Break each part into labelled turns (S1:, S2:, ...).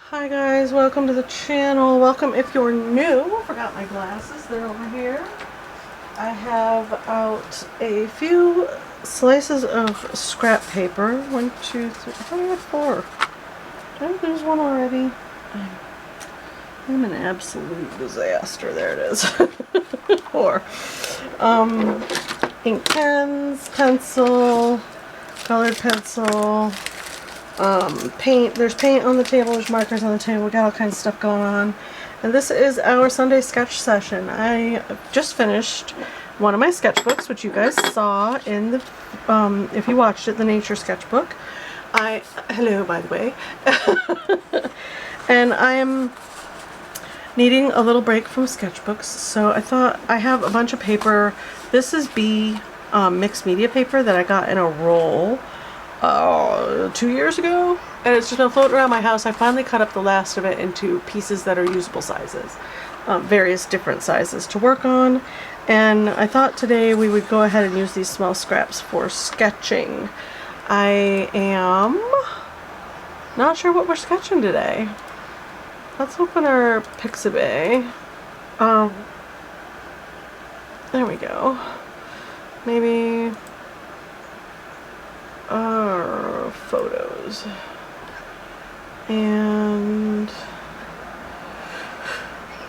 S1: Hi guys, welcome to the channel. Welcome if you're new. Forgot my glasses, they're over here. I have out a few slices of scrap paper. 1, 2, 3, I thought I had 4. Did I lose one already? I'm an absolute disaster. There it is. 4. Ink pens, pencil, colored pencil, paint. There's paint on the table, there's markers on the table. We got all kinds of stuff going on. And this is our Sunday sketch session. I just finished one of my sketchbooks, which you guys saw in the, if you watched it, the nature sketchbook. Hello, by the way. And I am needing a little break from sketchbooks, so I thought I have a bunch of paper. This is B mixed media paper that I got in a roll 2 years ago, and it's just been floating around my house. I finally cut up the last of it into pieces that are usable sizes, various different sizes to work on, and I thought today we would go ahead and use these small scraps for sketching. I am not sure what we're sketching today. Let's open our Pixabay. There we go. Maybe our photos. And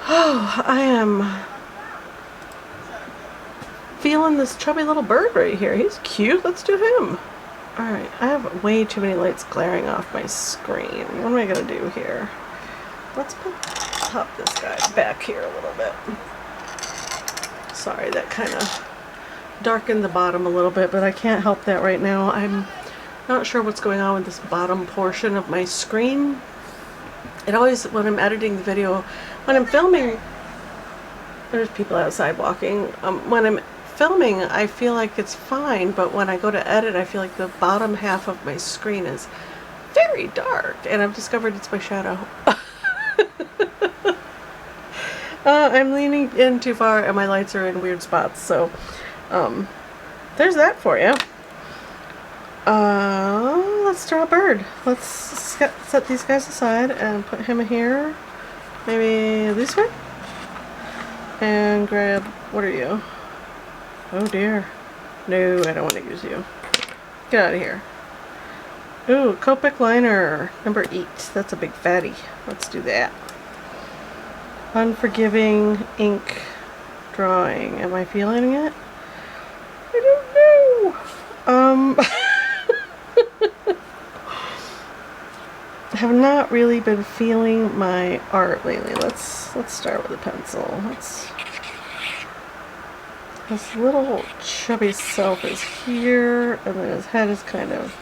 S1: I am feeling this chubby little bird right here. He's cute. Let's do him. Alright, I have way too many lights glaring off my screen. What am I gonna do here? Let's pop this guy back here a little bit. Sorry, that kind of darkened the bottom a little bit, but I can't help that right now. I'm not sure what's going on with this bottom portion of my screen. It always, when I'm editing the video, when I'm filming, there's people outside walking. When I'm filming, I feel like it's fine, but when I go to edit, I feel like the bottom half of my screen is very dark, and I've discovered it's my shadow. I'm leaning in too far and my lights are in weird spots, so there's that for you. Let's draw a bird. Let's set these guys aside and put him here, maybe this way, and grab, what are you? Oh dear, no, I don't want to use you. Get out of here. Ooh, Copic liner number 8. That's a big fatty. Let's do that. Unforgiving ink drawing. Am I feeling it? I don't know. I have not really been feeling my art lately. Let's start with a pencil. His little chubby self is here, and then his head is kind of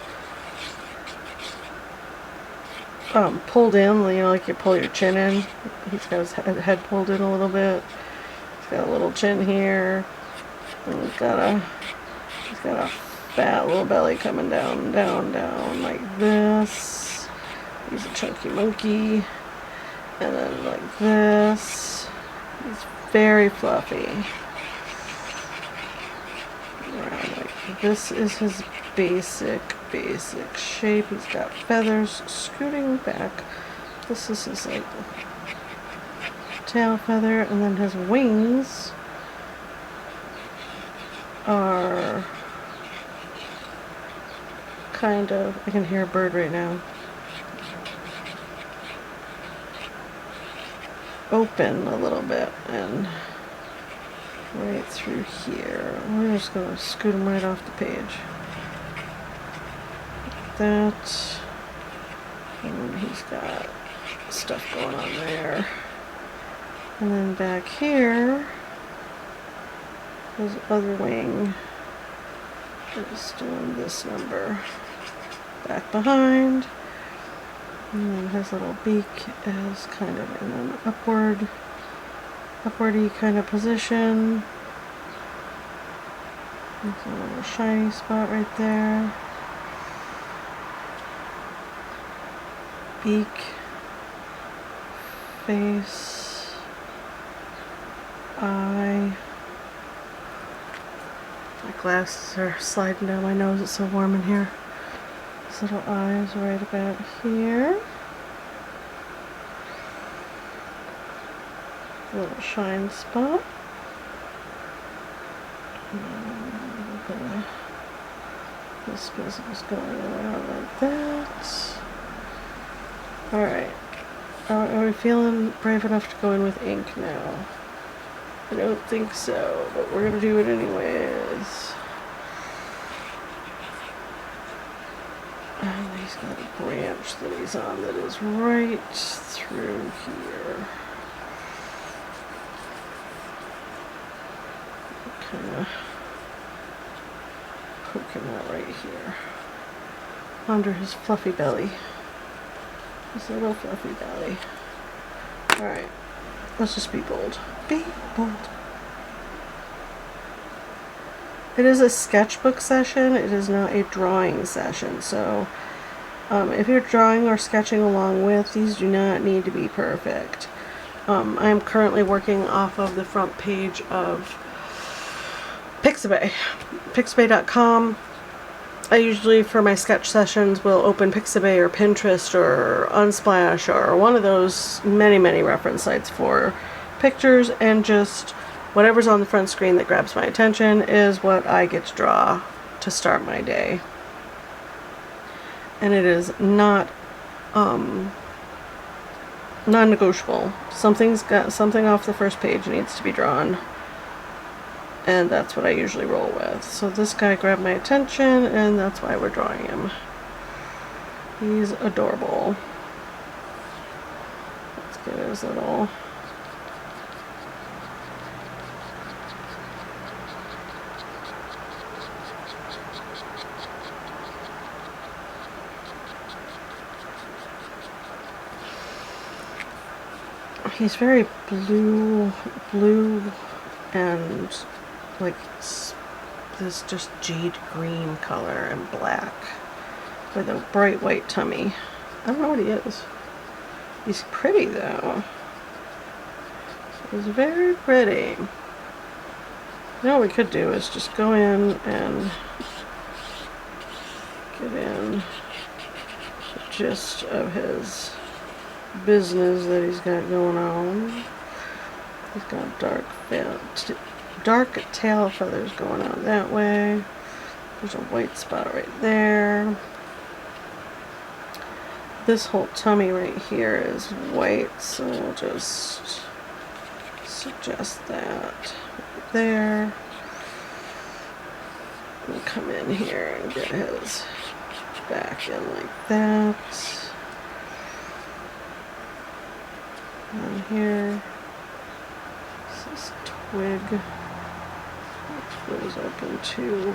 S1: pulled in, you know, like you pull your chin in. He's got his head pulled in a little bit. He's got a little chin here. And he's got a fat little belly coming down, down, down like this. He's a chunky monkey. And then like this. He's very fluffy. Around like this is his basic shape. He's got feathers scooting back. This is his like tail feather, and then his wings are kind of, I can hear a bird right now, open a little bit and right through here. We're just going to scoot him right off the page. That, and he's got stuff going on there, and then back here his other wing is doing this number back behind, and then his little beak is kind of in an upwardy kind of position. There's a little shiny spot right there. Beak, face, eye. My glasses are sliding down my nose, it's so warm in here. His little eyes right about here. little shine spot. This is going around like that. Alright. Are we feeling brave enough to go in with ink now? I don't think so, but we're gonna do it anyways. And he's got a branch that he's on that is right through here. Kind of poking that right here. Under his fluffy belly. His little fluffy belly. Alright. Let's just be bold. Be bold. It is a sketchbook session. It is not a drawing session. So if you're drawing or sketching along with, these do not need to be perfect. I am currently working off of the front page of Pixabay. Pixabay.com. I usually, for my sketch sessions, will open Pixabay or Pinterest or Unsplash or one of those many reference sites for pictures, and just whatever's on the front screen that grabs my attention is what I get to draw to start my day. And it is not non-negotiable. Something off the first page needs to be drawn. And that's what I usually roll with. So this guy grabbed my attention, and that's why we're drawing him. He's adorable. Let's get his little... He's very blue and like this just jade green color and black with a bright white tummy. I don't know what he is. He's pretty though. He's very pretty. You know what we could do is just go in and get in the gist of his business that he's got going on. He's got dark tail feathers going on that way. There's a white spot right there. This whole tummy right here is white, so we'll just suggest that right there. We'll come in here and get his back in like that. And here, this twig goes up into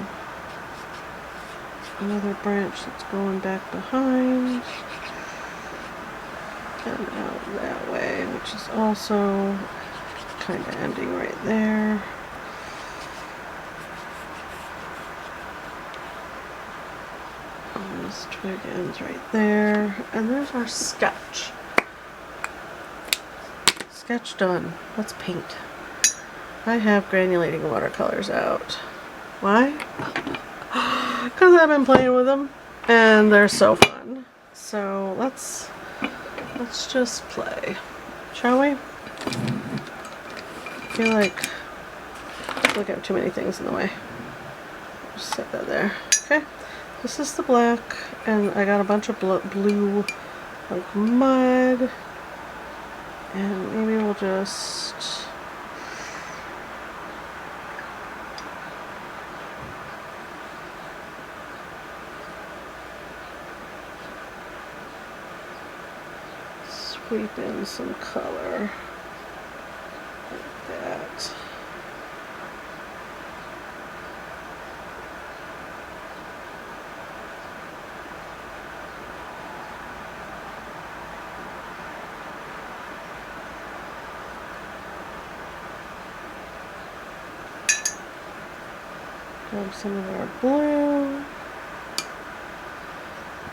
S1: another branch that's going back behind and out that way, which is also kind of ending right there. And this twig ends right there, and there's our sketch. Sketch done. Let's paint. I have granulating watercolors out. Why? Because I've been playing with them and they're so fun. So let's just play, shall we? I feel like I have too many things in the way. Just set that there. Okay. This is the black, and I got a bunch of blue like mud. And maybe we'll just sweep in some color like that. Grab some of our blue.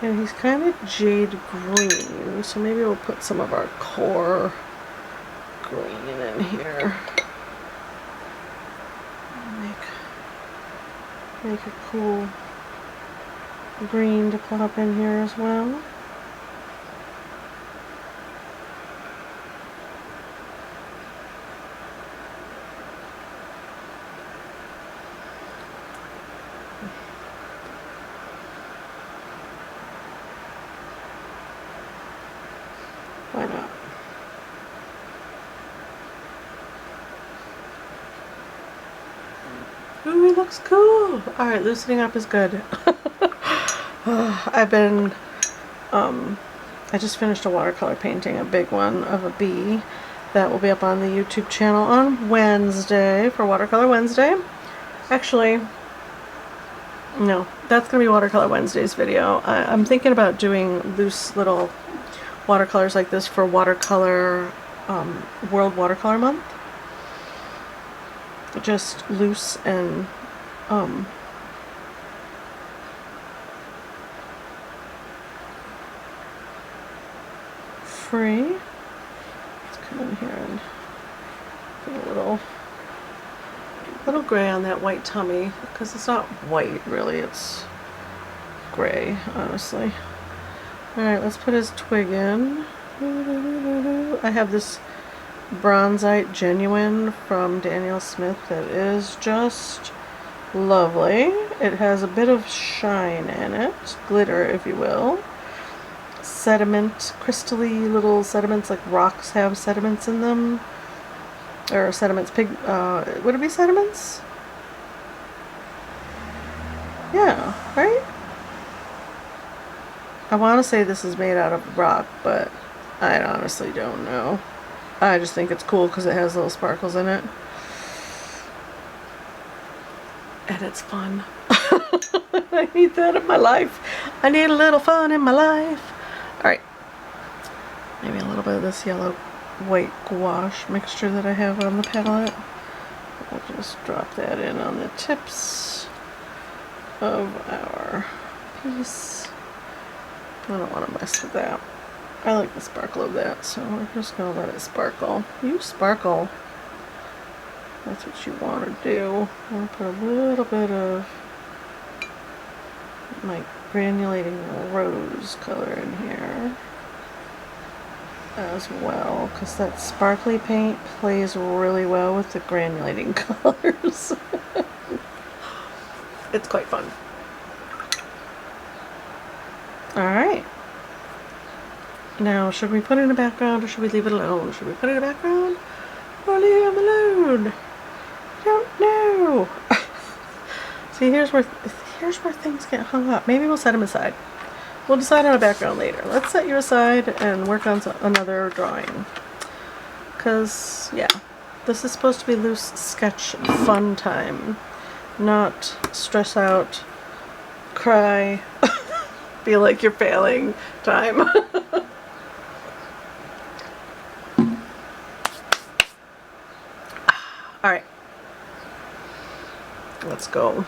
S1: And he's kind of jade green, so maybe we'll put some of our core green in here. Make a cool green to pop in here as well. Why not? Ooh, it looks cool. Alright, loosening up is good. I've been, I just finished a watercolor painting, a big one of a bee. That will be up on the YouTube channel on Wednesday for Watercolor Wednesday. Actually, no, that's going to be Watercolor Wednesday's video. I'm thinking about doing loose little watercolors like this for Watercolor, World Watercolor Month. Just loose and free. Let's come in here and put a little gray on that white tummy, because it's not white really, it's gray, honestly. Alright, let's put his twig in. I have this Bronzite Genuine from Daniel Smith that is just lovely. It has a bit of shine in it, glitter if you will. Sediment, crystally little sediments, like rocks have sediments in them. Or sediments, would it be sediments? Yeah, right? I want to say this is made out of rock, but I honestly don't know. I just think it's cool because it has little sparkles in it. And it's fun. I need that in my life. I need a little fun in my life. Alright. Maybe a little bit of this yellow white gouache mixture that I have on the palette. I'll just drop that in on the tips of our piece. I don't want to mess with that. I like the sparkle of that, so we're just going to let it sparkle. You sparkle. That's what you want to do. I'm going to put a little bit of my granulating rose color in here as well, because that sparkly paint plays really well with the granulating colors. It's quite fun. Alright. Now, should we put it in the background or should we leave it alone? Should we put it in the background or leave it alone? I don't know. See, here's where things get hung up. Maybe we'll set them aside. We'll decide on a background later. Let's set you aside and work on another drawing. Because, yeah, this is supposed to be loose sketch fun time. Not stress out, cry, feel like you're failing time. Alright. Let's go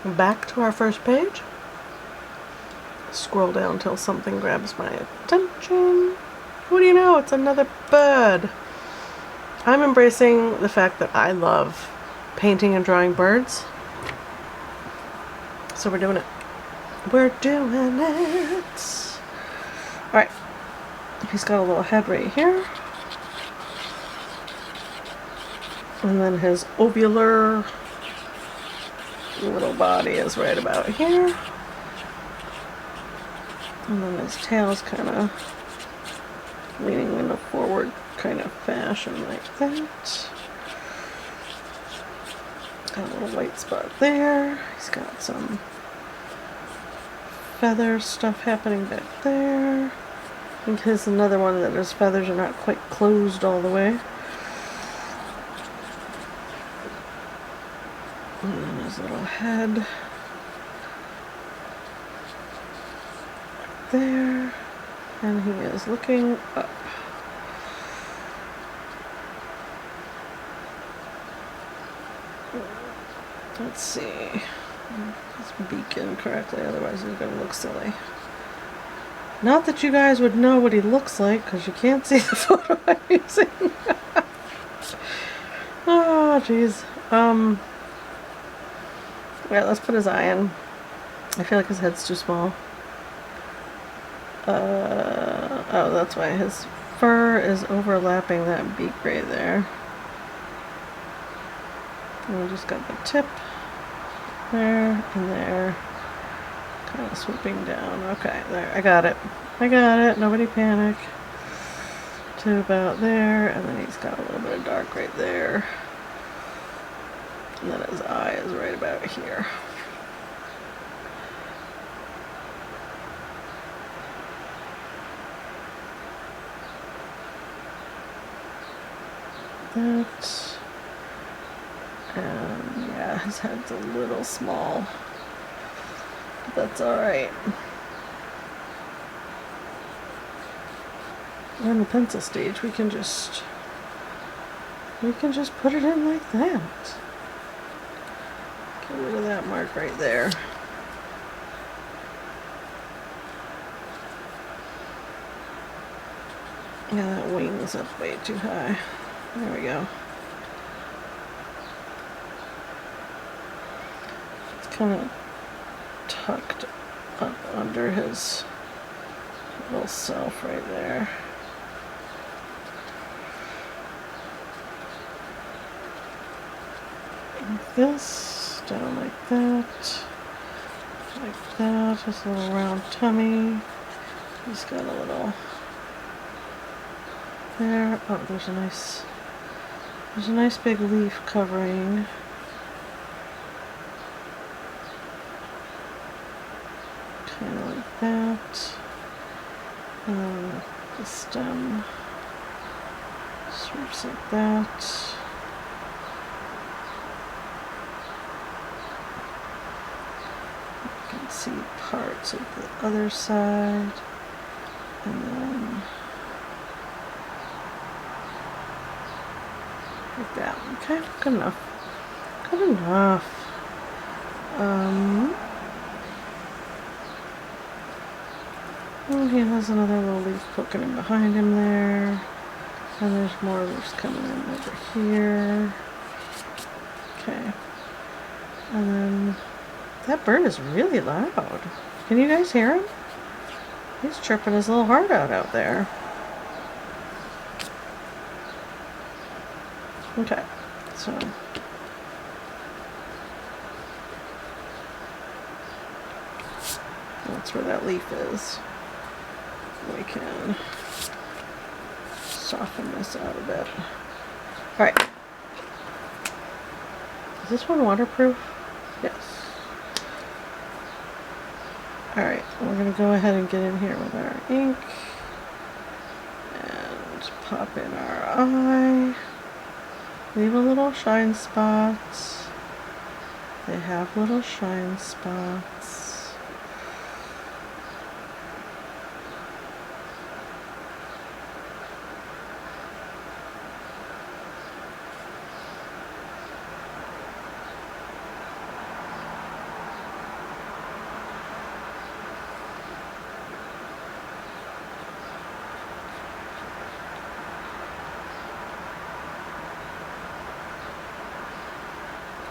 S1: back to our first page. Scroll down till something grabs my attention. What do you know? It's another bird. I'm embracing the fact that I love painting and drawing birds. So we're doing it. We're doing it. Alright. He's got a little head right here. And then his ovular little body is right about here. And then his tail's kind of leaning in a forward kind of fashion like that. Got a little white spot there. He's got some feather stuff happening back there. I think here's another one that his feathers are not quite closed all the way. And then his little head there, and he is looking up. Let's see. Let's beacon correctly, otherwise he's going to look silly. Not that you guys would know what he looks like, because you can't see the photo I'm using. Oh, jeez. Yeah, let's put his eye in. I feel like his head's too small. Oh, that's why his fur is overlapping that beak right there. And we just got the tip there and there, kind of swooping down. Okay, there, I got it. I got it. Nobody panic. to about there, and then he's got a little bit of dark right there. And then his eye is right about here. That. And yeah, his head's a little small. But that's alright. We're in the pencil stage, we can just put it in like that. Get rid of that mark right there. Yeah, that wing's up way too high. There we go. It's kind of tucked up under his little self right there. Like this, down like that, his little round tummy. He's got a little there. Oh, there's a nice big leaf covering. Kind of like that. And then the stem sweeps like that. You can see parts of the other side. And then like that. Okay, good enough. Good enough. Oh, he has another little leaf poking in behind him there. And there's more leaves coming in over here. Okay. And then that bird is really loud. Can you guys hear him? He's chirping his little heart out there. Okay, so that's where that leaf is. We can soften this out a bit. Alright. Is this one waterproof? Yes. Alright, we're going to go ahead and get in here with our ink and pop in our eye. Leave a little shine spots. They have little shine spots.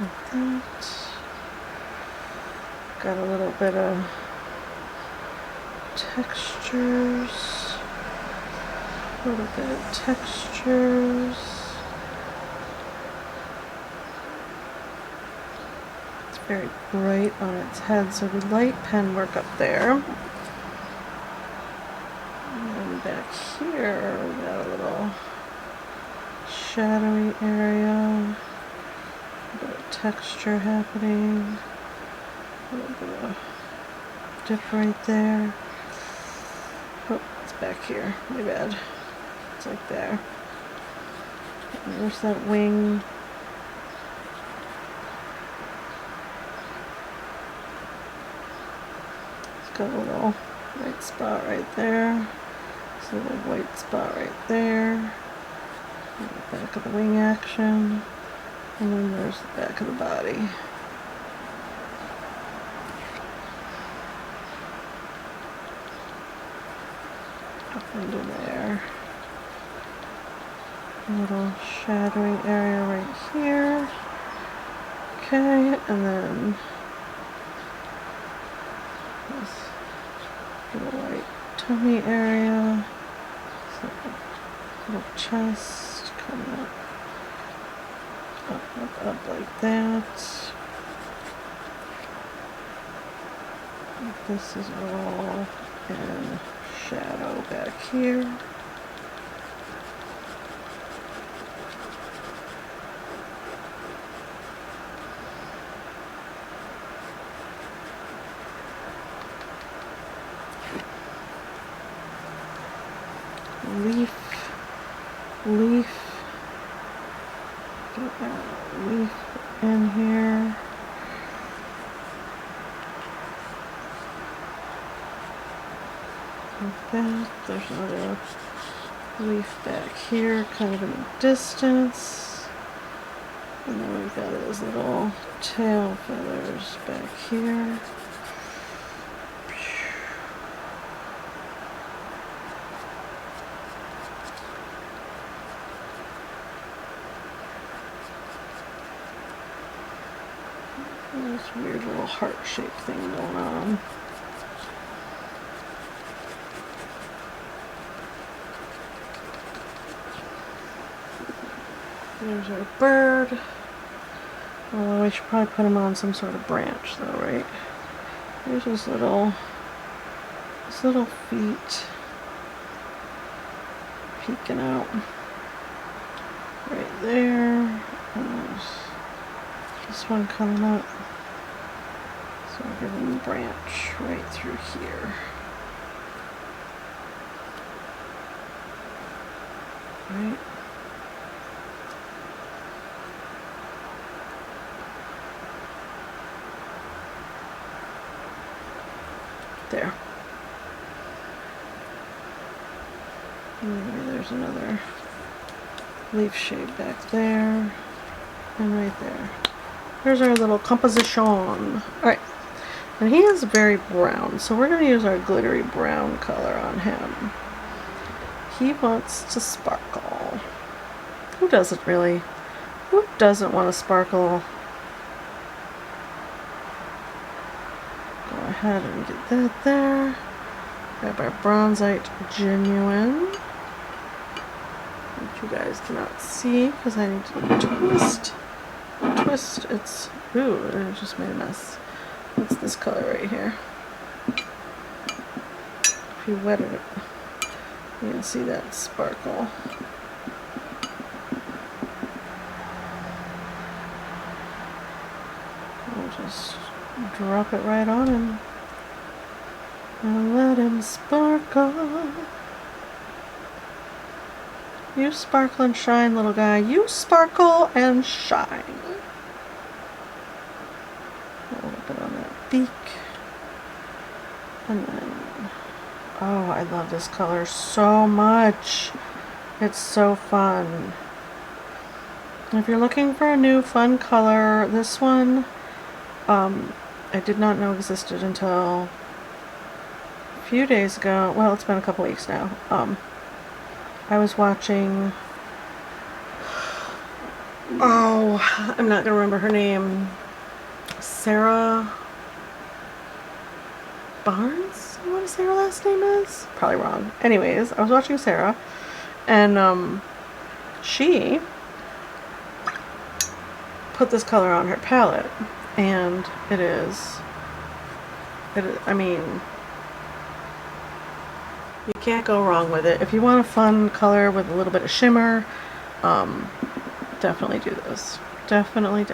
S1: Like that. Got a little bit of textures. A little bit of textures. It's very bright on its head, so the light pen work up there. And then back here, we got a little shadowy area. A bit of texture happening. A little bit of dip right there. Oh, it's back here. My bad. It's like there. And there's that wing. It's got a little white spot right there. There's a little white spot right there. And the back of the wing action. And then there's the back of the body. Up into there. A little shadowing area right here. Okay, and then this little white tummy area. So, little chest coming up. Up like that. This is all in shadow back here. leaf, leaf, get that leaf in here. Like that. There's another leaf back here, kind of in the distance. And then we've got his little tail feathers back here. And this weird little heart-shaped thing going on. There's our bird. Although we should probably put him on some sort of branch though, right? Here's his little feet peeking out right there. And there's this one coming up. So we'll give him a branch right through here. Right. There. And maybe there's another leaf shade back there. And right there. There's our little composition. Alright. And he is very brown, so we're going to use our glittery brown color on him. He wants to sparkle. Who doesn't really? Who doesn't want to sparkle? Go ahead and get that there. Grab our bronzite genuine, which you guys cannot see because I need to twist its, ooh, and it just made a mess. What's this color right here? If you wetted it, you can see that sparkle. I'll just drop it right on him and let him sparkle. You sparkle and shine, little guy. You sparkle and shine. A little bit on that beak. And then, oh, I love this color so much. It's so fun. If you're looking for a new fun color, this one I did not know existed until a few days ago. Well, it's been a couple weeks now. I was watching, oh, I'm not gonna remember her name. Sarah Barnes? I want to say her last name is? Probably wrong. Anyways, I was watching Sarah, and she put this color on her palette, and I mean, you can't go wrong with it. If you want a fun color with a little bit of shimmer, definitely do this. Definitely.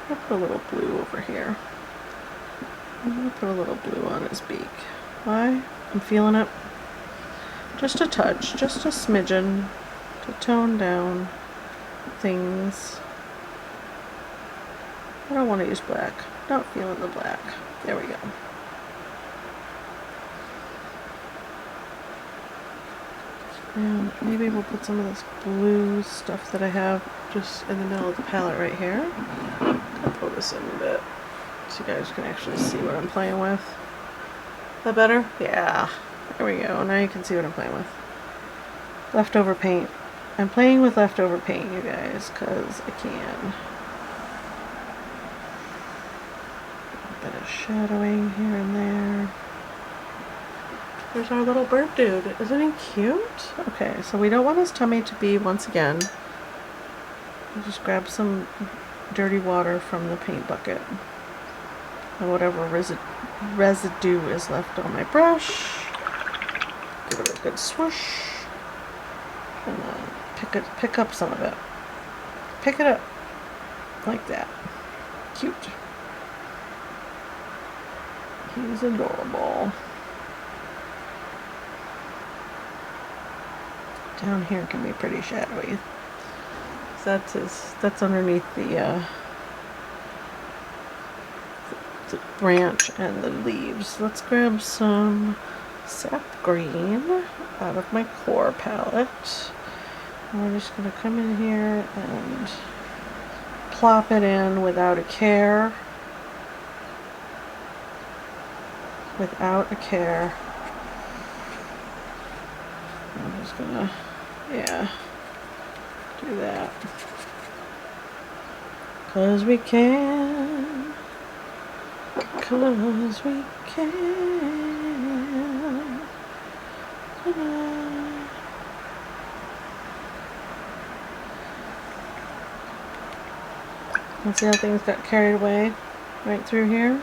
S1: I'll put a little blue over here. I'm going to put a little blue on his beak. Why? I'm feeling it. Just a touch, just a smidgen to tone down things. I don't want to use black. Not feeling the black. There we go. And maybe we'll put some of this blue stuff that I have just in the middle of the palette right here. I'll pull this in a bit so you guys can actually see what I'm playing with. Is that better? Yeah. There we go. Now you can see what I'm playing with. Leftover paint. I'm playing with leftover paint, you guys, because I can. A bit of shadowing here and there. There's our little bird dude. Isn't he cute? Okay, so we don't want his tummy to be, once again, I'll just grab some dirty water from the paint bucket. And whatever residue is left on my brush. Give it a good swoosh. And then pick up some of it. Pick it up. Like that. Cute. He's adorable. Down here can be pretty shadowy. That's underneath the branch and the leaves. Let's grab some sap green out of my core palette. And we're just going to come in here and plop it in without a care. Without a care. I'm just going to, yeah, do that. 'Cause we can. 'Cause we can. And see how things got carried away right through here?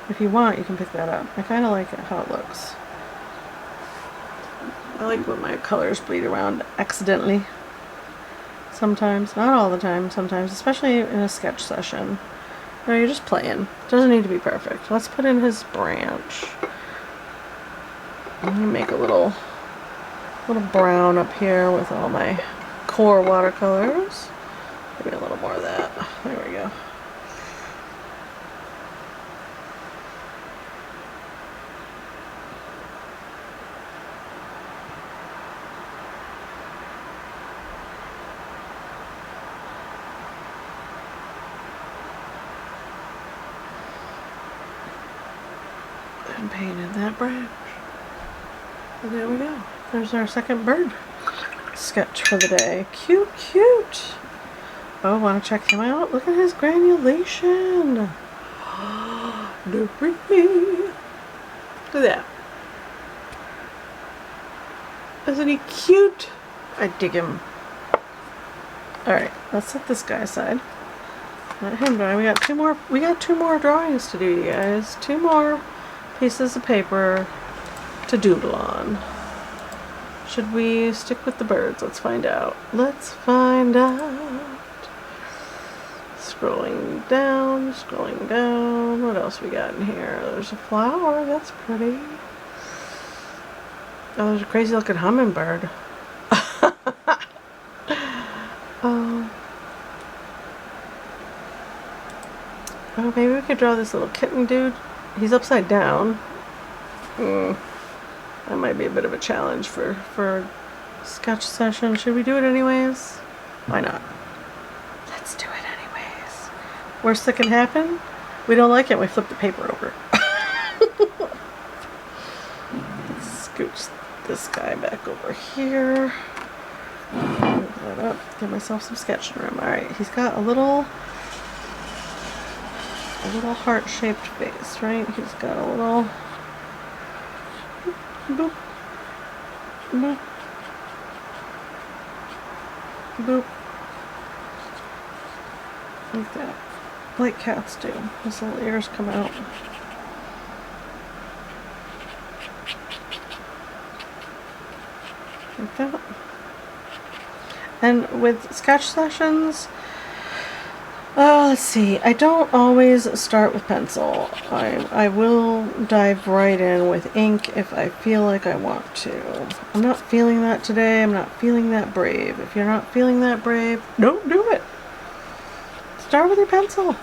S1: If you want, you can pick that up. I kind of like it, how it looks. I like when my colors bleed around accidentally. Sometimes, not all the time, sometimes, especially in a sketch session. No, you're just playing. It doesn't need to be perfect. Let's put in his branch. I'm gonna make a little brown up here with all my core watercolors. Maybe a little more of that. There we go. And painted that branch. And there we go. There's our second bird sketch for the day. Cute, cute. Oh, want to check him out? Look at his granulation. Look at that. Isn't he cute? I dig him. Alright, let's set this guy aside. Let him dry. We got two more drawings to do, you guys. 2 more pieces of paper to doodle on. Should we stick with the birds? Let's find out. Let's find out. Scrolling down, scrolling down. What else we got in here? There's a flower. That's pretty. Oh, there's a crazy looking hummingbird. Oh, maybe we could draw this little kitten dude. He's upside down. That might be a bit of a challenge for a sketch session. Should we do it anyways? Why not? Let's do it anyways. Worst that can happen? We don't like it, we flip the paper over. Let's scooch this guy back over here. Move that up. Give myself some sketching room. Alright, he's got a little heart-shaped face, right? He's got a little boop, boop, boop, like that, like cats do. His little ears come out. Like that. And with sketch sessions, let's see, I don't always start with pencil. I will dive right in with ink if I feel like I want to. I'm not feeling that today. I'm not feeling that brave. If you're not feeling that brave, don't do it. Start with your pencil.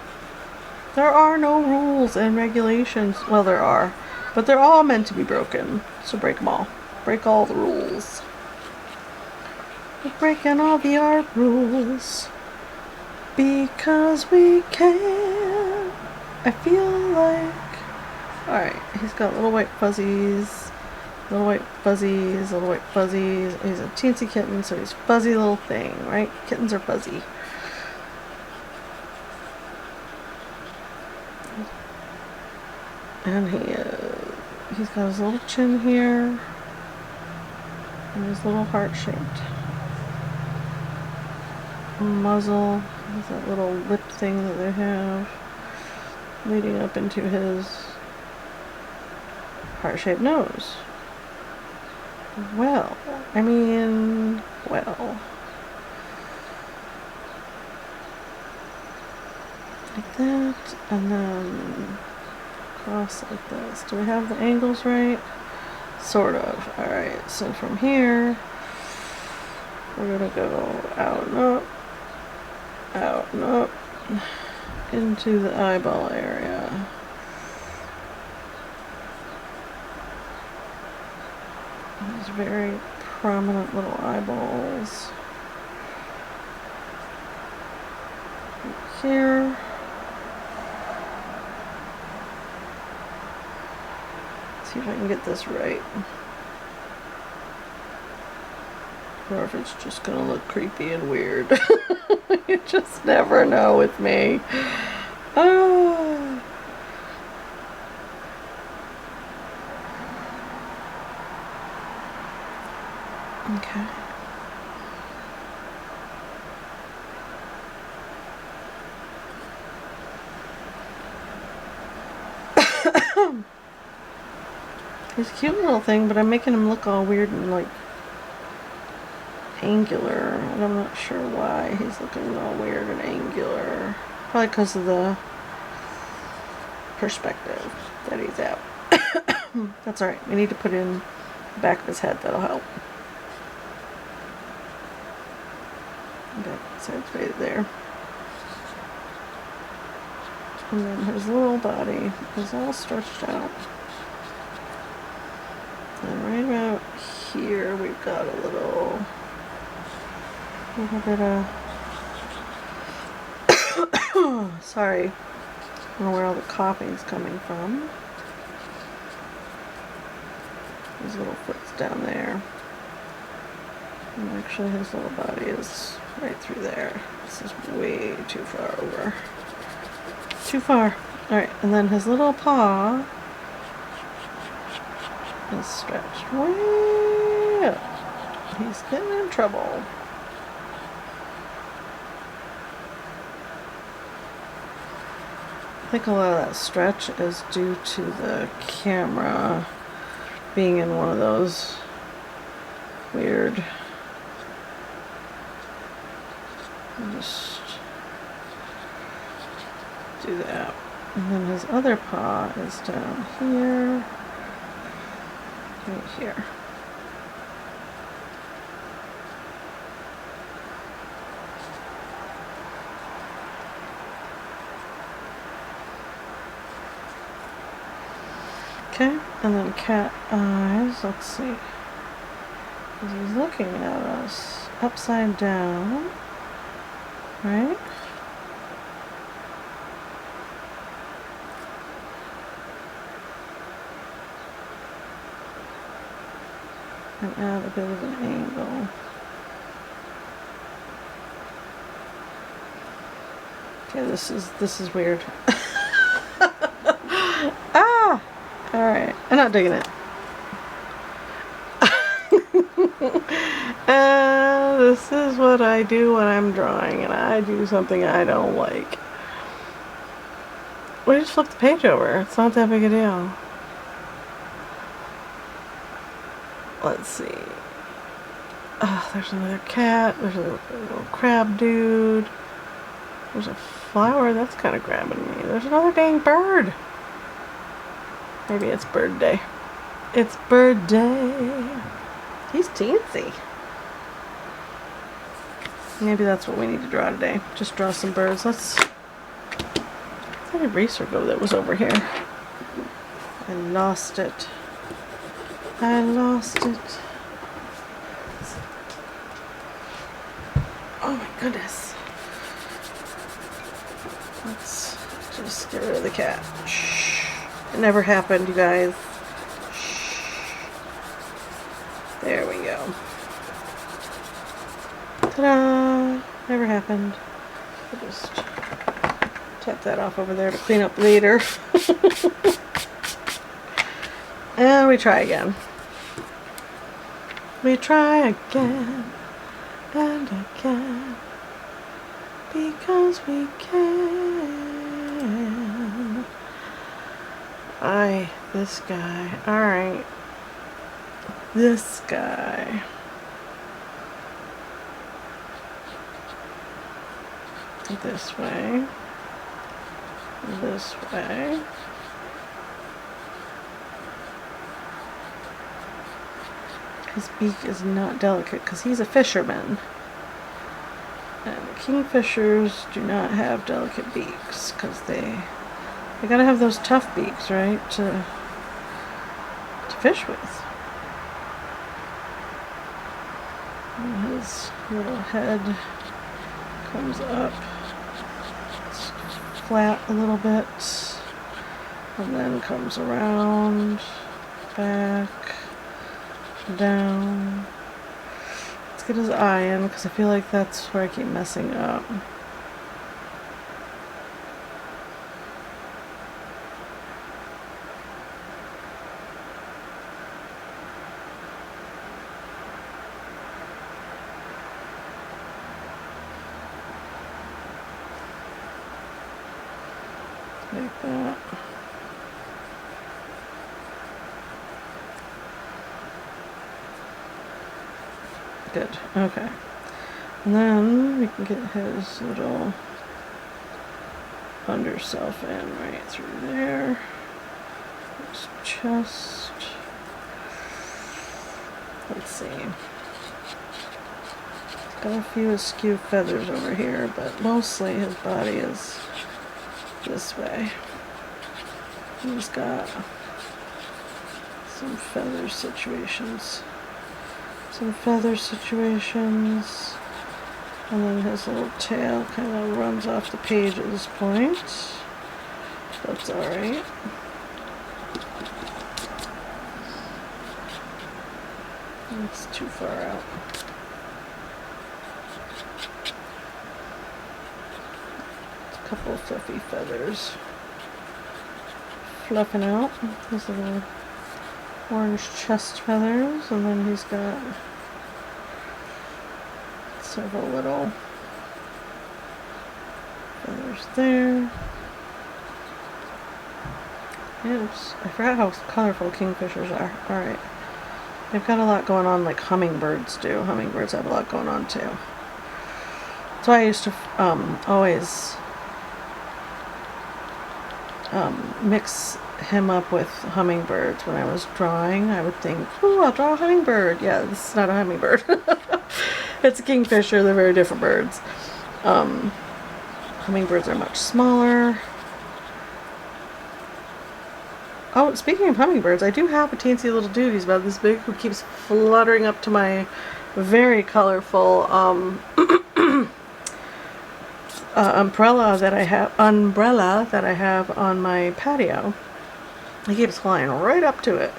S1: There are no rules and regulations. Well, there are, but they're all meant to be broken. So break them all. Break all the rules. We're breaking all the art rules. Because we can. I feel like. Alright, he's got little white fuzzies. Little white fuzzies, little white fuzzies. He's a teensy kitten, so he's a fuzzy little thing, right? Kittens are fuzzy. And he's got his little chin here. And his little heart-shaped muzzle. There's that little lip thing that they have leading up into his heart-shaped nose. Well, I mean, well. Like that, and then cross like this. Do we have the angles right? Sort of. Alright, so from here, We're gonna go out and up, into the eyeball area. These very prominent little eyeballs. Here. Let's see if I can get this right. Or if it's just gonna look creepy and weird. You just never know with me. Oh. Okay. He's a cute little thing, but I'm making him look all weird and like angular, and I'm not sure why he's looking all weird and angular. Probably because of the perspective that he's at. That's alright. We need to put in the back of his head. That'll help. Okay, so it's right there. And then his little body is all stretched out. And right about here we've got a little bit of sorry, I don't know where all the coughing's coming from. His little foot's down there. And actually his little body is right through there. This is way too far over. Too far. Alright, and then his little paw is stretched way up. He's getting in trouble. I think a lot of that stretch is due to the camera being in one of those weird, I'll just do that. And then his other paw is down here, right here. Okay, and then cat eyes, let's see. He's looking at us upside down, right? And add a bit of an angle. Okay, this is weird. Ah! Alright, I'm not digging it. This is what I do when I'm drawing and I do something I don't like. We just flip the page over. It's not that big a deal. Let's see. Oh, there's another cat. There's a little crab dude. There's a flower. That's kind of grabbing me. There's another dang bird. Maybe it's bird day. It's bird day. He's teensy. Maybe that's what we need to draw today. Just draw some birds. Let's... Where'd the eraser go that was over here? I lost it. I lost it. Oh my goodness. Let's just get rid of the cat. Shh. It never happened, you guys. Shh. There we go. Ta-da! Never happened. I'll just tap that off over there to clean up later. And we try again. We try again and again because we can. This guy. Alright. This guy. This way. This way. his beak is not delicate because he's a fisherman. And kingfishers do not have delicate beaks because they gotta have those tough beaks, right, to fish with. And his little head comes up, it's flat a little bit, and then comes around, back, down. Let's get his eye in because I feel like that's where I keep messing up. Like that. Good. Okay. And then we can get his little underself in right through there. His chest. Let's see. Got a few askew feathers over here, but mostly his body is this way. He's got some feather situations. And then his little tail kind of runs off the page at this point. That's alright. That's too far out. A couple of fluffy feathers fluffing out. His little orange chest feathers, and then he's got several little feathers there. Oops, I forgot how colorful kingfishers are. Alright. They've got a lot going on like hummingbirds do. Hummingbirds have a lot going on too. That's why I used to always mix him up with hummingbirds when I was drawing. I would think, ooh, I'll draw a hummingbird. Yeah, this is not a hummingbird. It's a kingfisher. They're very different birds. Hummingbirds are much smaller. Oh, speaking of hummingbirds, I do have a teensy little dude. He's about this big who keeps fluttering up to my very colorful umbrella that I have on my patio. He keeps flying right up to it,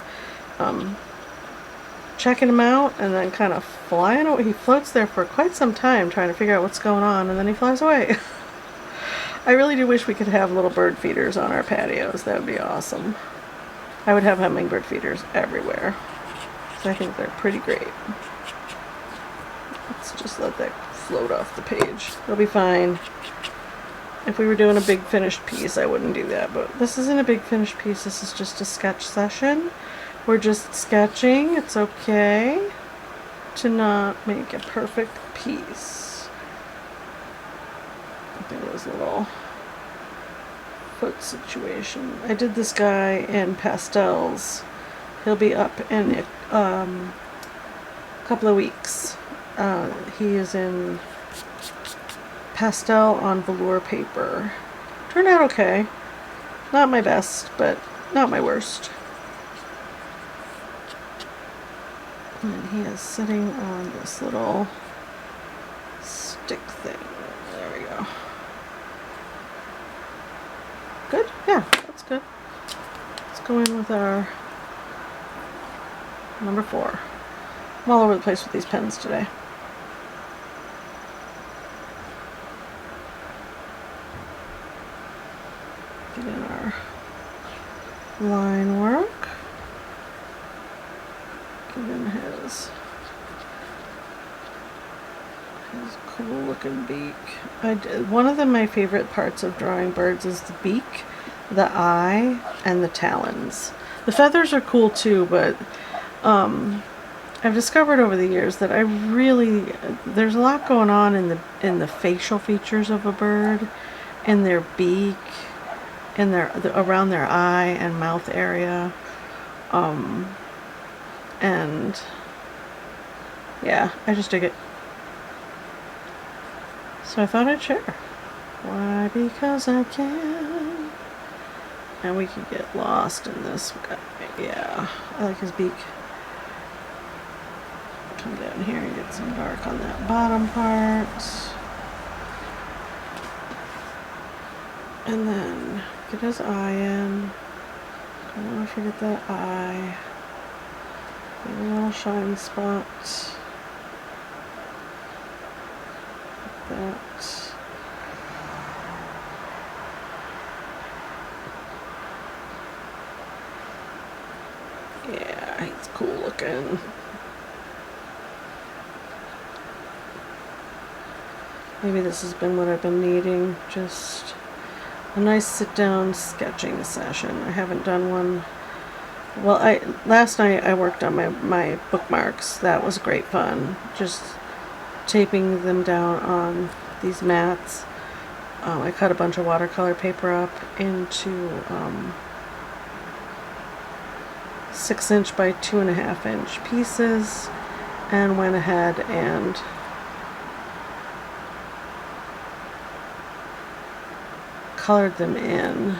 S1: checking him out, and then kind of flying away. He floats there for quite some time trying to figure out what's going on, and then he flies away. I really do wish we could have little bird feeders on our patios. That would be awesome. I would have hummingbird feeders everywhere, so I think they're pretty great. Let's just let that float off the page. It'll be fine. If we were doing a big finished piece, I wouldn't do that, but this isn't a big finished piece. This is just a sketch session. We're just sketching. It's okay to not make a perfect piece. Look at his little foot situation. I did this guy in pastels. He'll be up in a couple of weeks. He is in pastel on velour paper. Turned out okay. Not my best, but not my worst. And he is sitting on this little stick thing. There we go. Good? Yeah, that's good. Let's go in with our number 4. I'm all over the place with these pens today. Get in our line work. Get in his cool looking beak. One of my favorite parts of drawing birds is the beak, the eye, and the talons. The feathers are cool too, but I've discovered over the years that there's a lot going on in the facial features of a bird, in their beak, in around their eye and mouth area, and Yeah, I just dig it. So I thought I'd share. Why? Because I can. And we could get lost in this guy. Yeah, I like his beak. Come down here and get some dark on that bottom part. And then get his eye in. Don't want to forget that eye. A little shine spot. Like that. Yeah, he's cool looking. Maybe this has been what I've been needing. Just a nice sit-down sketching session. I haven't done one. Well, last night I worked on my bookmarks. That was great fun. Just taping them down on these mats. I cut a bunch of watercolor paper up into 6" by 2.5" pieces, and went ahead and colored them in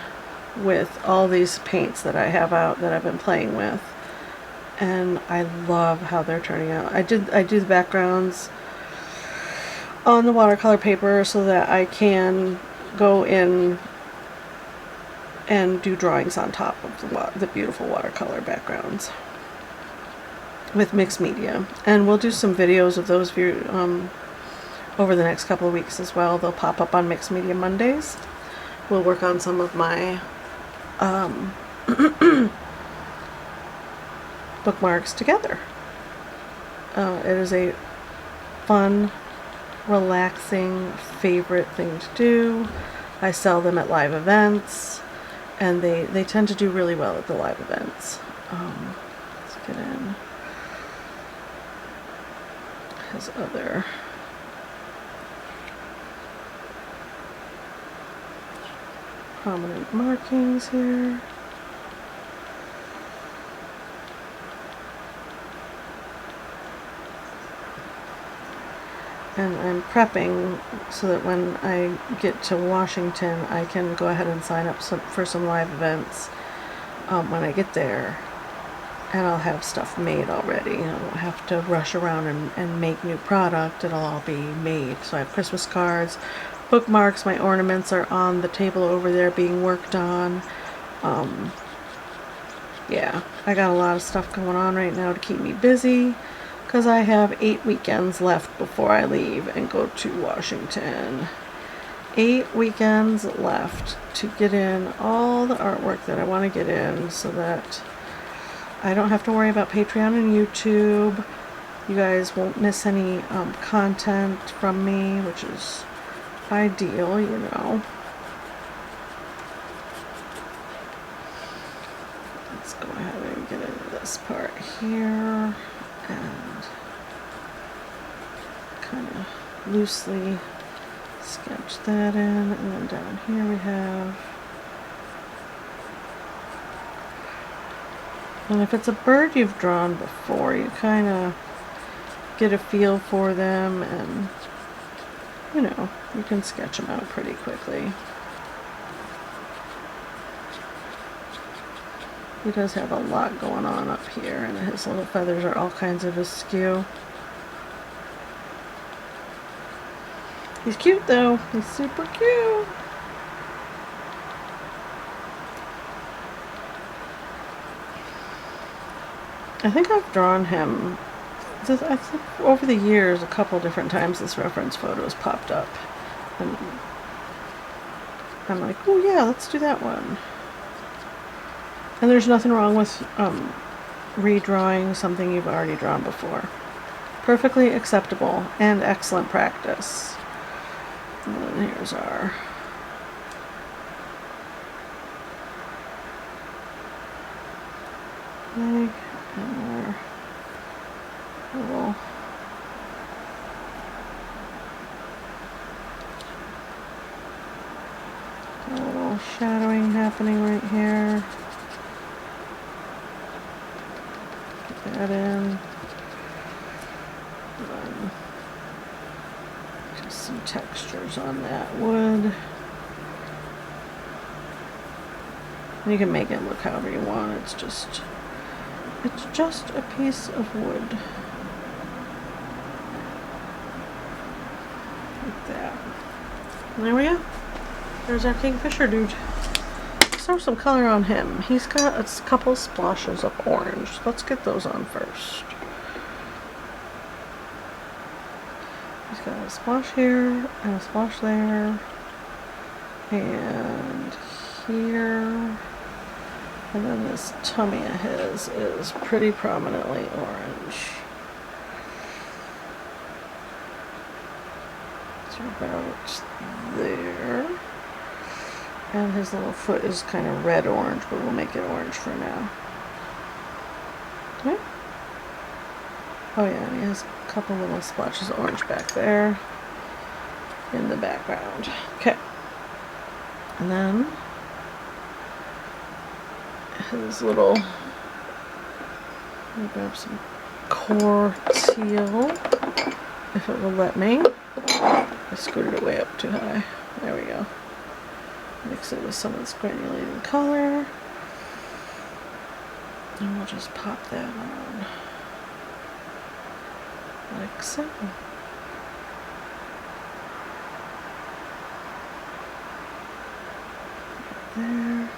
S1: with all these paints that I have out that I've been playing with, and I love how they're turning out. I do the backgrounds on the watercolor paper so that I can go in and do drawings on top of the beautiful watercolor backgrounds with mixed media. And we'll do some videos of those over the next couple of weeks as well. They'll pop up on Mixed Media Mondays. We'll work on some of my bookmarks together. It is a fun, relaxing, favorite thing to do. I sell them at live events, and they tend to do really well at the live events. Let's get in his other prominent markings here. And I'm prepping so that when I get to Washington, I can go ahead and sign up for some live events when I get there. And I'll have stuff made already. I don't have to rush around and make new product. It'll all be made. So I have Christmas cards, bookmarks, my ornaments are on the table over there being worked on. Yeah, I got a lot of stuff going on right now to keep me busy, because I have 8 weekends left before I leave and go to Washington. 8 weekends left to get in all the artwork that I want to get in, so that I don't have to worry about Patreon and YouTube. You guys won't miss any content from me, which is ideal, you know. Let's go ahead and get into this part here and kind of loosely sketch that in, and then down here we have, and if it's a bird you've drawn before, you kind of get a feel for them, and you know, you can sketch them out pretty quickly. He does have a lot going on up here, and his little feathers are all kinds of askew. He's cute though. He's super cute. I think I've drawn him, I think over the years, a couple different times this reference photo's popped up. And I'm like, oh yeah, let's do that one. And there's nothing wrong with redrawing something you've already drawn before. Perfectly acceptable and excellent practice. And then here's our leg and our little shadowing happening right here. Get that in. Just some textures on that wood. And you can make it look however you want. It's just a piece of wood. Like that. And there we go. There's our kingfisher dude. Let's throw some color on him. He's got a couple splashes of orange. Let's get those on first. He's got a splash here and a splash there. And here. And then this tummy of his is pretty prominently orange. It's about there. And his little foot is kind of red-orange, but we'll make it orange for now. Okay. Oh yeah, and he has a couple little splashes of orange back there in the background. Okay. And then his little, let me grab some core teal, if it will let me. I scooted it way up too high. There we go. Mix it with some of this granulating color. And we'll just pop that on. Like so. There.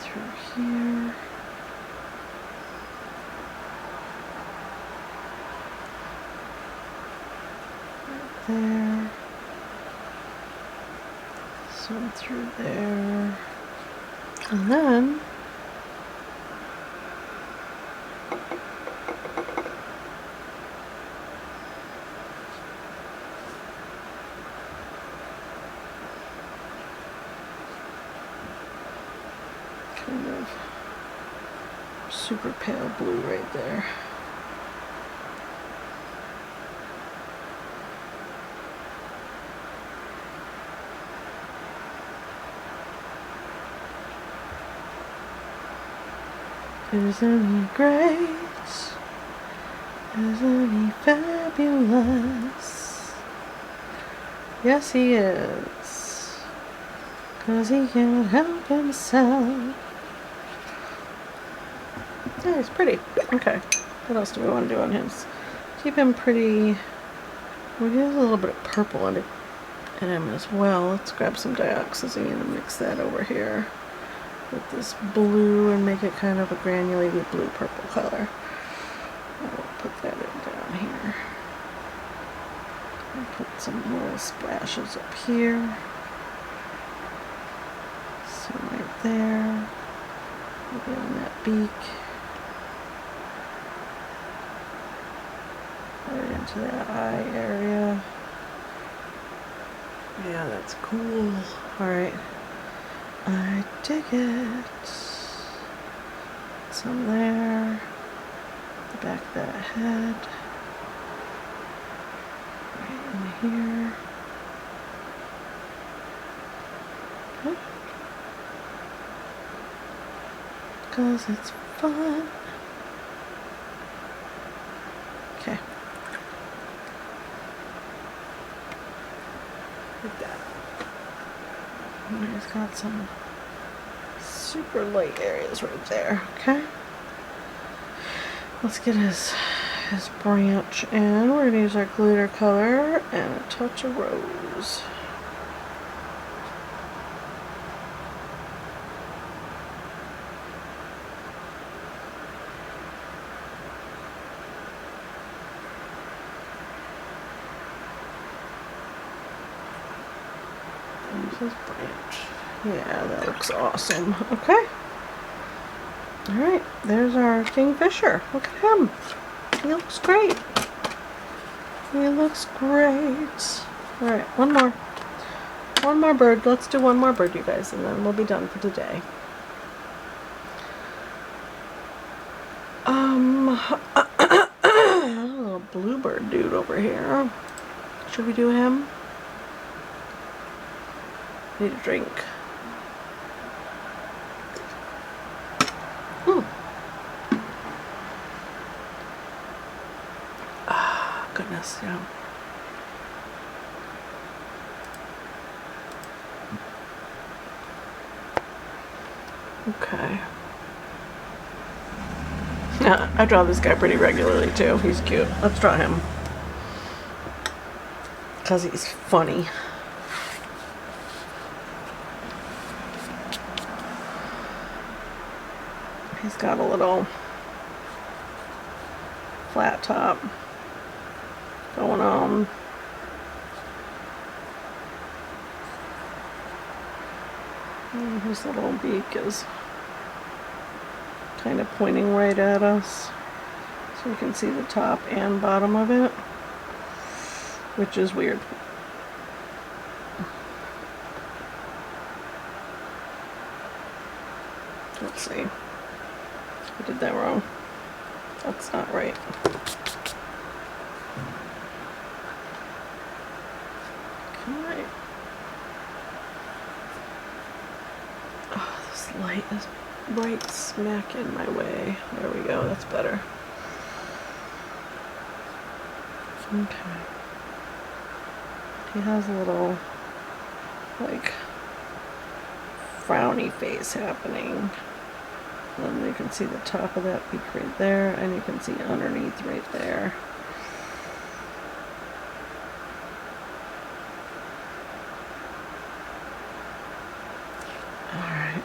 S1: Through here. Right there. Some through there. And then kind of super pale blue right there. Isn't he great? Isn't he fabulous? Yes, he is. 'Cause he can't help himself. Yeah, he's pretty. Okay. What else do we want to do on him? Keep him pretty. We have a little bit of purple in him as well. Let's grab some dioxazine and mix that over here with this blue and make it kind of a granulated blue-purple color. I will put that down here. I'll put some little splashes up here. Some right there. Maybe on that beak. Right into that eye area. Yeah, that's cool. Alright. I dig it. Some there. The back of that head. Right in here. Okay. 'Cause it's fun. Okay. Like that. And he's got some super light areas right there. Okay. Let's get his branch in. We're gonna use our glitter color and a touch of rose. There's his branch. Yeah, that looks awesome. Okay. Alright, there's our kingfisher. Look at him. He looks great. He looks great. Alright, one more. One more bird. Let's do one more bird, you guys, and then we'll be done for today. A little bluebird dude over here. Should we do him? Need a drink. Ooh. Ah, goodness, yeah. Okay. Yeah, I draw this guy pretty regularly too. He's cute. Let's draw him. Because he's funny. He's got a little flat top going on. And his little beak is kind of pointing right at us. So you can see the top and bottom of it, which is weird. Let's see. I did that wrong. That's not right. Okay. Oh, this light is right smack in my way. There we go. That's better. Okay. He has a little, like, frowny face happening. And then you can see the top of that beak right there, and you can see underneath right there. Alright.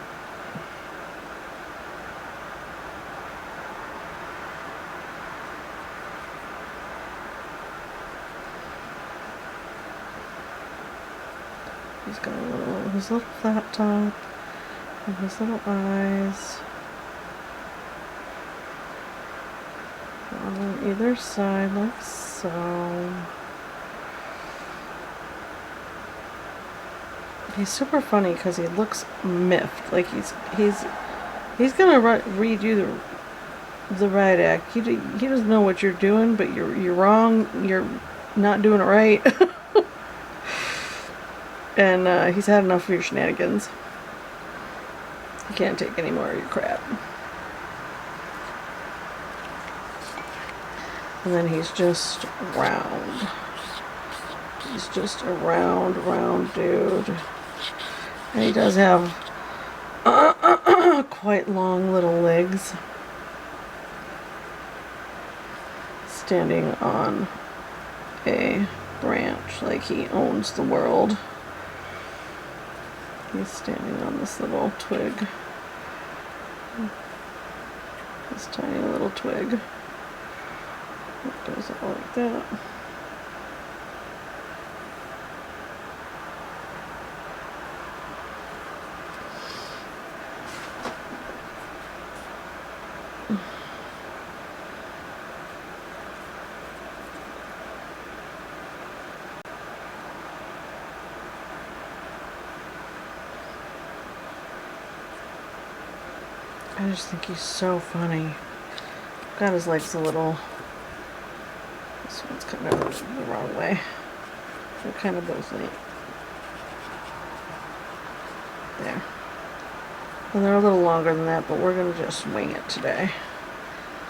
S1: He's got his little flat top, and his little eyes. On either side, like so. He's super funny because he looks miffed, like he's gonna read you the right act. He doesn't know what you're doing, but you're wrong. You're not doing it right. And he's had enough of your shenanigans. He can't take any more of your crap. And then he's just round. He's just a round dude. And he does have quite long little legs. Standing on a branch like he owns the world. He's standing on this little twig. This tiny little twig. It goes out like that. I just think he's so funny. Got his legs a little. This one's kind of the wrong way. They're kind of both late. There. And they're a little longer than that, but we're going to just wing it today.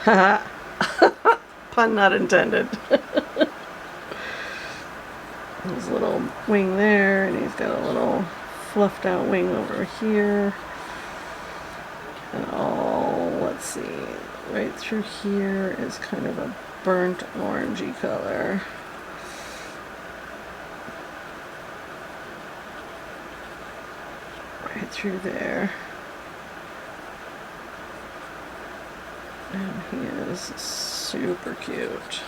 S1: Haha. Pun not intended. His little wing there, and he's got a little fluffed out wing over here. And let's see, right through here is kind of a burnt orangey color. Right through there. And he is super cute.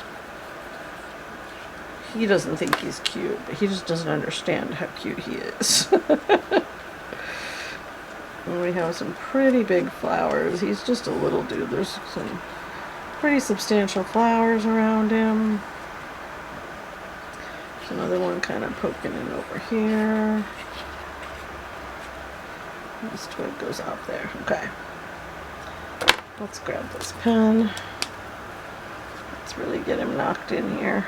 S1: He doesn't think he's cute, but he just doesn't understand how cute he is. And we have some pretty big flowers. He's just a little dude. There's some pretty substantial flowers around him. There's another one kind of poking in over here. This twig goes out there. Okay. Let's grab this pen. Let's really get him knocked in here.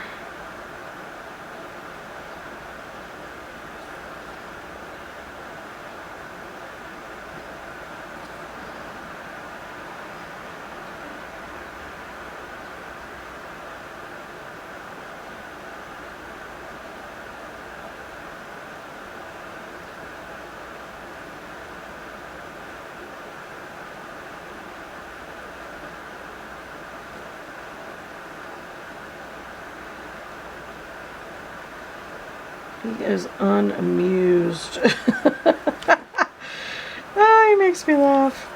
S1: He is unamused. Oh, he makes me laugh.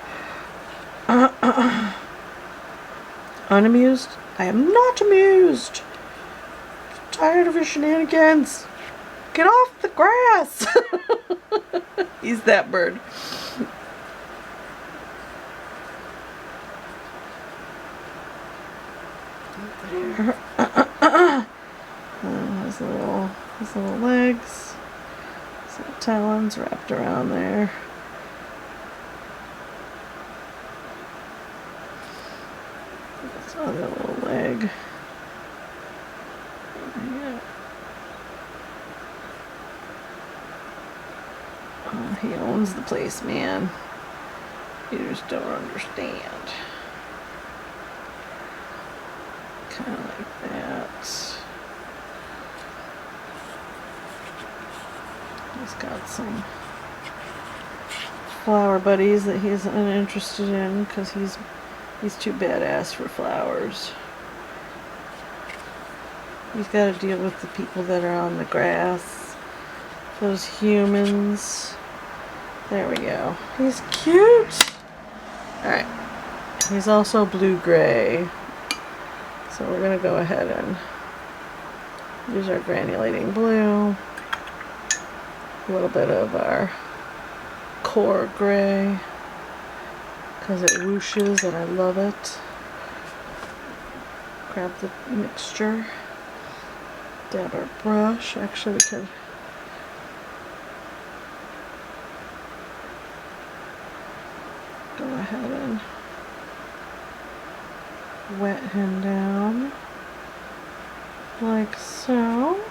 S1: Unamused? I am not amused. I'm tired of your shenanigans. Get off the grass. He's that bird. There. His little legs. His little talons wrapped around there. His other little leg. Yeah. Oh, he owns the place, man. You just don't understand. Kind of like that. He's got some flower buddies that he's uninterested in because he's too badass for flowers. He's got to deal with the people that are on the grass. Those humans. There we go. He's cute. Alright. He's also blue-gray. So we're going to go ahead and use our granulating blue. A little bit of our core gray. Because it whooshes and I love it. Grab the mixture. Dab our brush. Actually, we could go ahead and wet him down like so.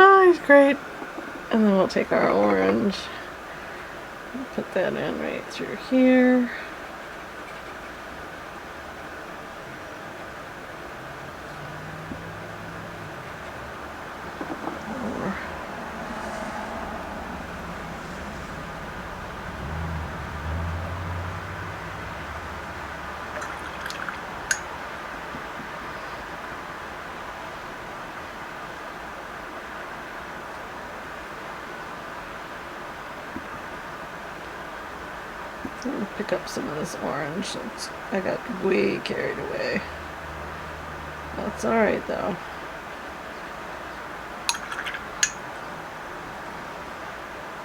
S1: Oh, he's great. And then we'll take our orange and put that in right through here. Pick up some of this orange. I got way carried away. That's alright though.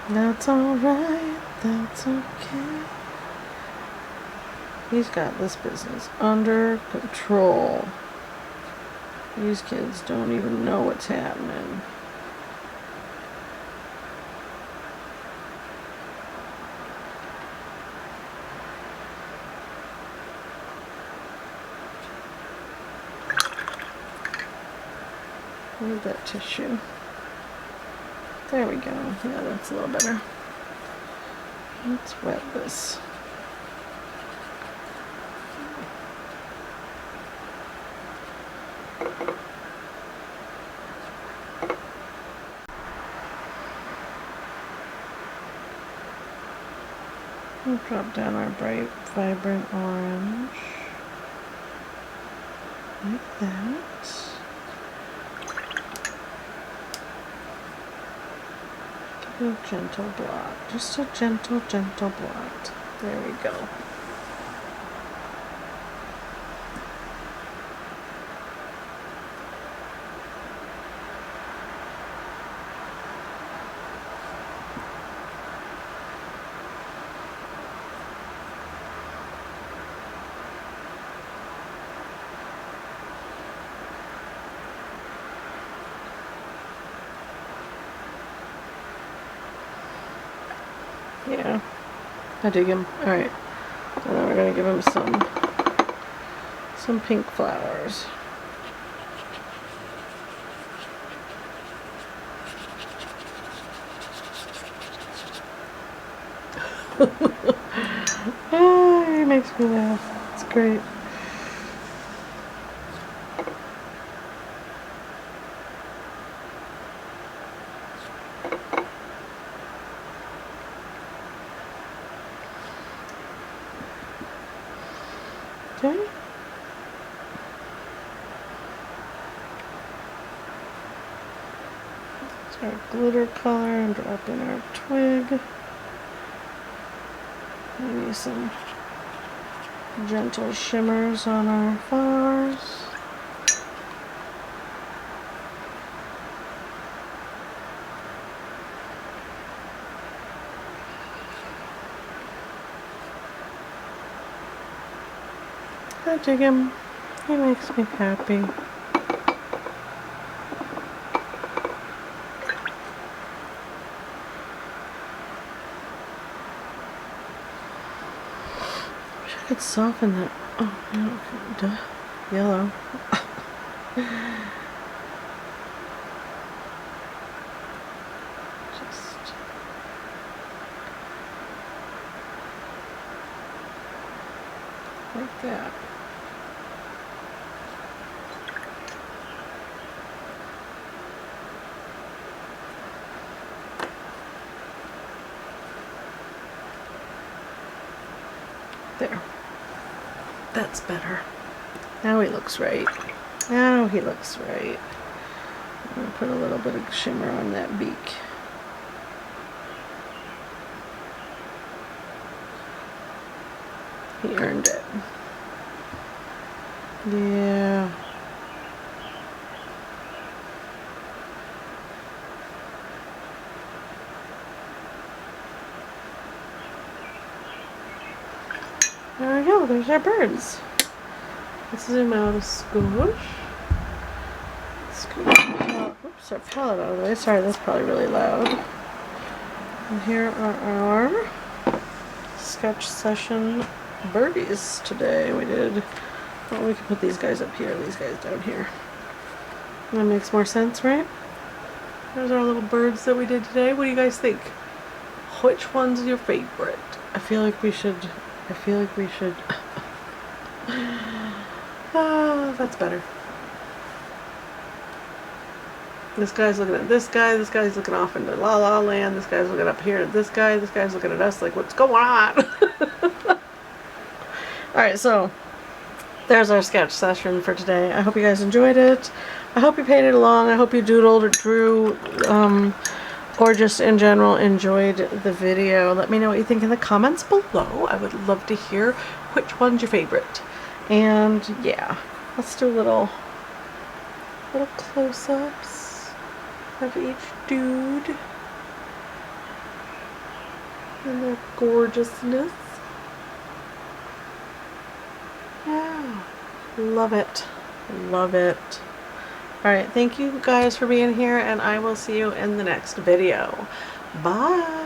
S1: That's alright. That's okay. He's got this business under control. These kids don't even know what's happening. Need that tissue. There we go. Yeah, that's a little better. Let's wet this. We'll drop down our bright, vibrant orange. Like that. A gentle blot, just a gentle blot. There we go. Yeah, I dig him. Alright, and then we're going to give him some pink flowers. Oh, he makes me laugh. It's great. Okay. Our glitter color and drop in our twig. Maybe some gentle shimmers on our flowers. I dig him. He makes me happy. I could soften that. Oh, no, duh. Yellow. Just like that. There. That's better. Now he looks right. Now he looks right. I'm going to put a little bit of shimmer on that beak. He earned it. Yeah. There we go, there's our birds. Let's zoom out a skosh. Scoot oops, our palette out of the way. Sorry, that's probably really loud. And here are our sketch session birdies today. We did, well, we can put these guys up here, these guys down here. That makes more sense, right? There's our little birds that we did today. What do you guys think? Which one's your favorite? I feel like we should that's better. This guy's looking at this guy's looking off into La La Land, this guy's looking up here at this guy's looking at us like, what's going on? Alright, so there's our sketch session for today. I hope you guys enjoyed it. I hope you painted along. I hope you doodled or drew, or just in general enjoyed the video. Let me know what you think in the comments below. I would love to hear which one's your favorite. And yeah, let's do little close-ups of each dude and their gorgeousness. Yeah, love it, love it. Alright, thank you guys for being here, and I will see you in the next video. Bye!